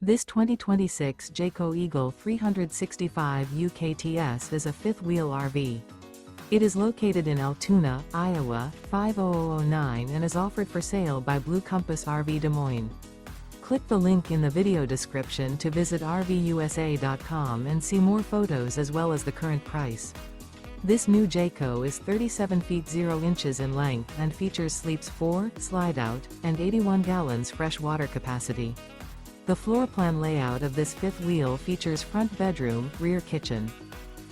This 2026 Jayco Eagle 365 UKTS is a fifth-wheel RV. It is located in Altoona, Iowa, 50009 and is offered for sale by Blue Compass RV Des Moines. Click the link in the video description to visit RVUSA.com and see more photos as well as the current price. This new Jayco is 37 feet 0 inches in length and features sleeps 4, slide-out, and 81 gallons fresh water capacity. The floor plan layout of this fifth wheel features front bedroom, rear kitchen.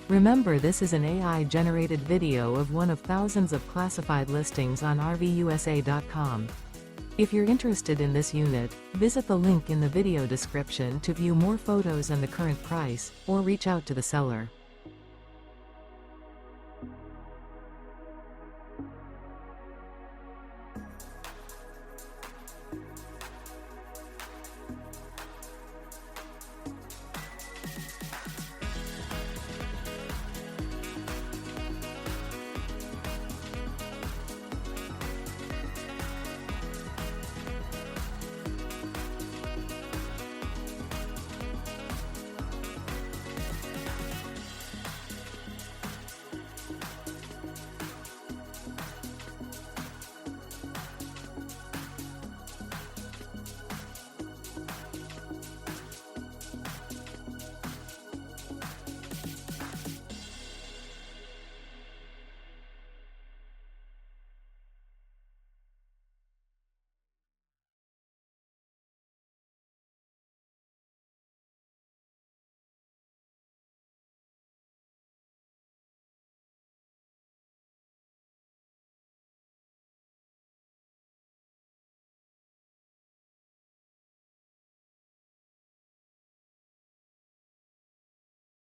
Remember, this is an AI-generated video of one of thousands of classified listings on RVUSA.com. If you're interested in this unit, visit the link in the video description to view more photos and the current price, or reach out to the seller.